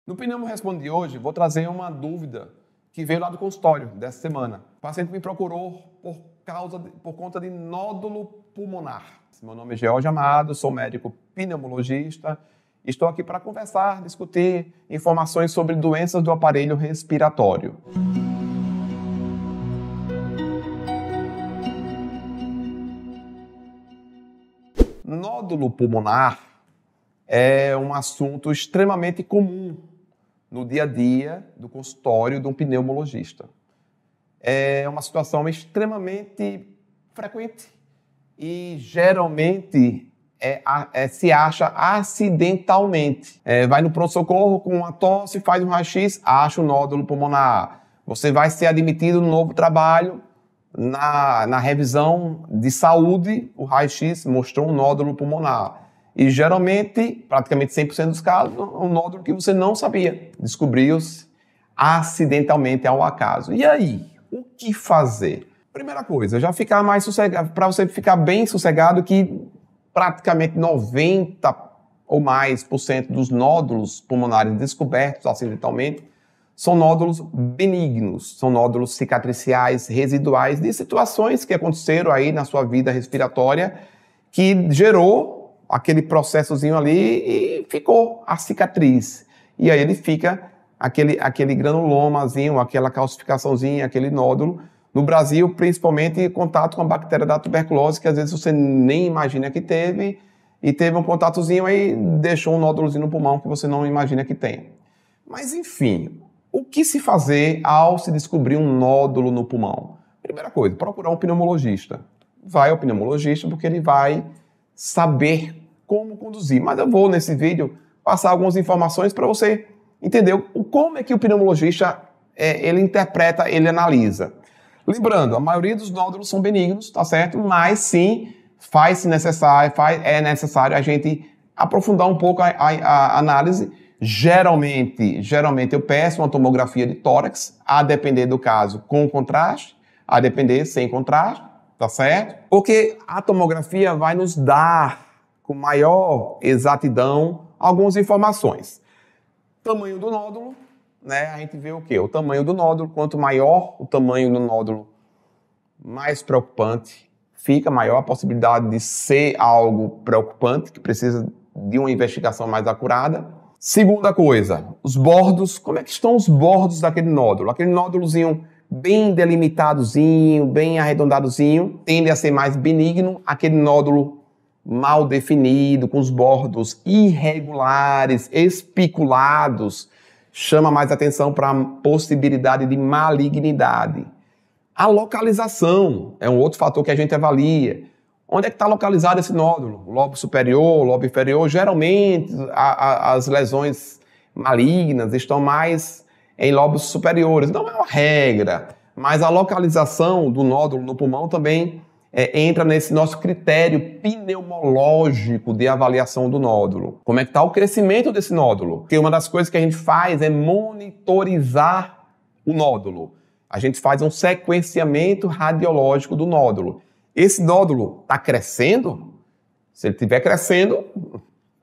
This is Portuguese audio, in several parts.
No Pneumo Responde de hoje, vou trazer uma dúvida que veio lá do consultório dessa semana. O paciente me procurou por conta de nódulo pulmonar. Meu nome é George Amado, sou médico pneumologista. Estou aqui para conversar, discutir informações sobre doenças do aparelho respiratório. Nódulo pulmonar é um assunto extremamente comum no dia a dia do consultório de um pneumologista. É uma situação extremamente frequente e geralmente se acha acidentalmente. Vai no pronto-socorro com uma tosse, faz um raio-x, acha um nódulo pulmonar. Você vai ser admitido no novo trabalho, na revisão de saúde, o raio-x mostrou um nódulo pulmonar. E geralmente, praticamente 100% dos casos, um nódulo que você não sabia. Descobriu-se acidentalmente ao acaso. E aí, o que fazer? Primeira coisa, já ficar mais sossegado, para você ficar bem sossegado, que praticamente 90% ou mais dos nódulos pulmonares descobertos acidentalmente são nódulos benignos, são nódulos cicatriciais residuais de situações que aconteceram aí na sua vida respiratória que gerou aquele processozinho ali e ficou a cicatriz. E aí ele fica aquele granulomazinho, aquela calcificaçãozinha, aquele nódulo. No Brasil, principalmente, em contato com a bactéria da tuberculose, que às vezes você nem imagina que teve, e teve um contatozinho aí, deixou um nódulozinho no pulmão que você não imagina que tem. Mas, enfim, o que se fazer ao se descobrir um nódulo no pulmão? Primeira coisa, procurar um pneumologista. Vai ao pneumologista porque ele vai saber como conduzir. Mas eu vou, nesse vídeo, passar algumas informações para você entender como é que o pneumologista ele interpreta, ele analisa. Lembrando, a maioria dos nódulos são benignos, tá certo? Mas sim, é necessário a gente aprofundar um pouco a análise. Geralmente eu peço uma tomografia de tórax, a depender do caso, com contraste, a depender sem contraste, tá certo? Porque a tomografia vai nos dar, com maior exatidão, algumas informações. Tamanho do nódulo, né? A gente vê o quê? O tamanho do nódulo, quanto maior o tamanho do nódulo, mais preocupante fica, maior a possibilidade de ser algo preocupante, que precisa de uma investigação mais acurada. Segunda coisa, os bordos, como é que estão os bordos daquele nódulo? Aquele nódulozinho bem delimitadozinho, bem arredondadozinho, tende a ser mais benigno. Aquele nódulo mal definido, com os bordos irregulares, espiculados, chama mais atenção para a possibilidade de malignidade. A localização é um outro fator que a gente avalia. Onde é que está localizado esse nódulo? Lobo superior, lobo inferior? Geralmente, as lesões malignas estão mais em lobos superiores. Não é uma regra, mas a localização do nódulo no pulmão também entra nesse nosso critério pneumológico de avaliação do nódulo. Como é que está o crescimento desse nódulo? Porque uma das coisas que a gente faz é monitorizar o nódulo. A gente faz um sequenciamento radiológico do nódulo. Esse nódulo está crescendo? Se ele estiver crescendo,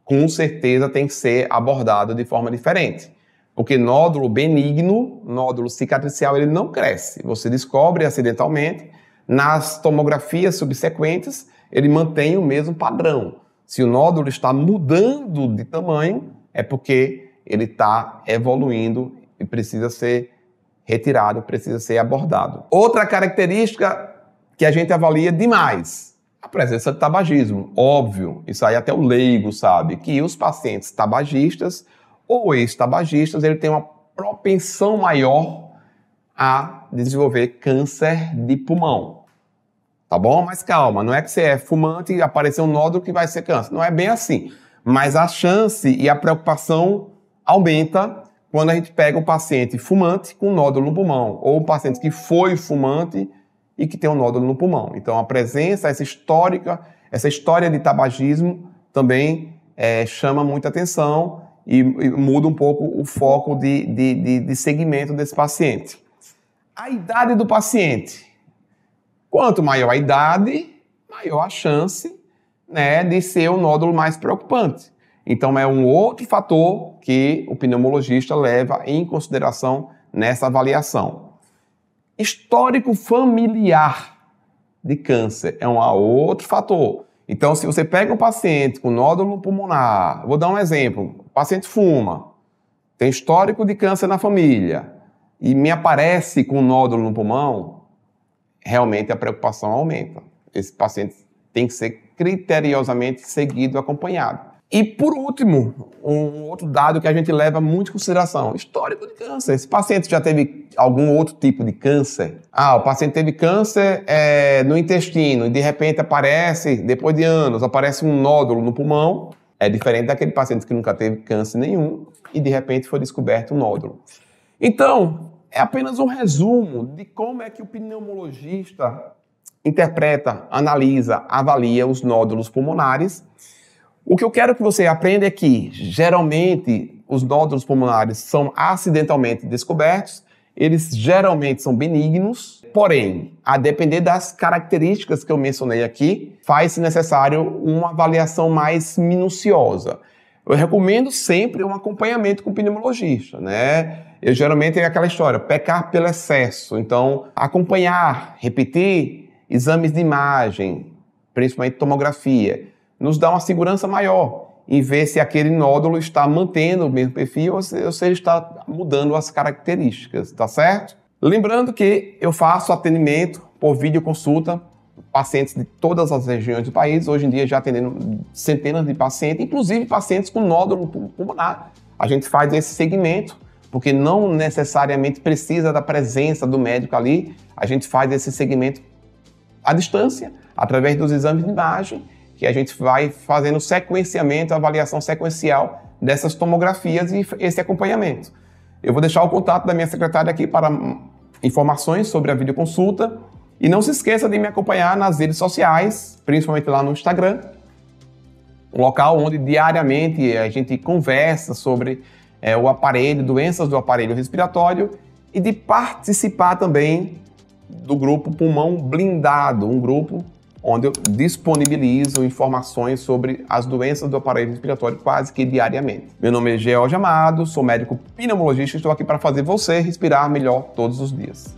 com certeza tem que ser abordado de forma diferente. Porque nódulo benigno, nódulo cicatricial, ele não cresce. Você descobre acidentalmente. Nas tomografias subsequentes, ele mantém o mesmo padrão. Se o nódulo está mudando de tamanho, é porque ele está evoluindo e precisa ser retirado, precisa ser abordado. Outra característica que a gente avalia demais, a presença de tabagismo. Óbvio, isso aí até o leigo sabe, que os pacientes tabagistas ou ex-tabagistas, ele tem uma propensão maior a desenvolver câncer de pulmão. Tá bom? Mas calma, não é que você é fumante e aparecer um nódulo que vai ser câncer. Não é bem assim. Mas a chance e a preocupação aumenta quando a gente pega um paciente fumante com nódulo no pulmão, ou um paciente que foi fumante e que tem um nódulo no pulmão. Então a presença, essa história de tabagismo também chama muita atenção e muda um pouco o foco de segmento desse paciente. A idade do paciente. Quanto maior a idade, maior a chance, né, de ser um nódulo mais preocupante. Então é um outro fator que o pneumologista leva em consideração nessa avaliação. Histórico familiar de câncer é um outro fator. Então, se você pega um paciente com nódulo pulmonar, vou dar um exemplo, o paciente fuma, tem histórico de câncer na família e me aparece com nódulo no pulmão, realmente a preocupação aumenta. Esse paciente tem que ser criteriosamente seguido e acompanhado. E, por último, um outro dado que a gente leva muito em consideração, histórico de câncer. Esse paciente já teve algum outro tipo de câncer? O paciente teve câncer no intestino e, de repente, aparece, depois de anos, aparece um nódulo no pulmão. É diferente daquele paciente que nunca teve câncer nenhum e, de repente, foi descoberto um nódulo. Então, é apenas um resumo de como é que o pneumologista interpreta, analisa, avalia os nódulos pulmonares. O que eu quero que você aprenda é que, geralmente, os nódulos pulmonares são acidentalmente descobertos, eles geralmente são benignos, porém, a depender das características que eu mencionei aqui, faz-se necessário uma avaliação mais minuciosa. Eu recomendo sempre um acompanhamento com o pneumologista, né? Eu geralmente é aquela história, pecar pelo excesso, então acompanhar, repetir exames de imagem, principalmente tomografia, nos dá uma segurança maior em ver se aquele nódulo está mantendo o mesmo perfil ou se ele está mudando as características, tá certo? Lembrando que eu faço atendimento por videoconsulta, pacientes de todas as regiões do país, hoje em dia já atendendo centenas de pacientes, inclusive pacientes com nódulo pulmonar. A gente faz esse segmento, porque não necessariamente precisa da presença do médico ali, a gente faz esse segmento à distância, através dos exames de imagem, que a gente vai fazendo sequenciamento, avaliação sequencial dessas tomografias e esse acompanhamento. Eu vou deixar o contato da minha secretária aqui para informações sobre a videoconsulta e não se esqueça de me acompanhar nas redes sociais, principalmente lá no Instagram, um local onde diariamente a gente conversa sobre o aparelho, doenças do aparelho respiratório e de participar também do grupo Pulmão Blindado, um grupo onde eu disponibilizo informações sobre as doenças do aparelho respiratório quase que diariamente. Meu nome é George Amado, sou médico pneumologista e estou aqui para fazer você respirar melhor todos os dias.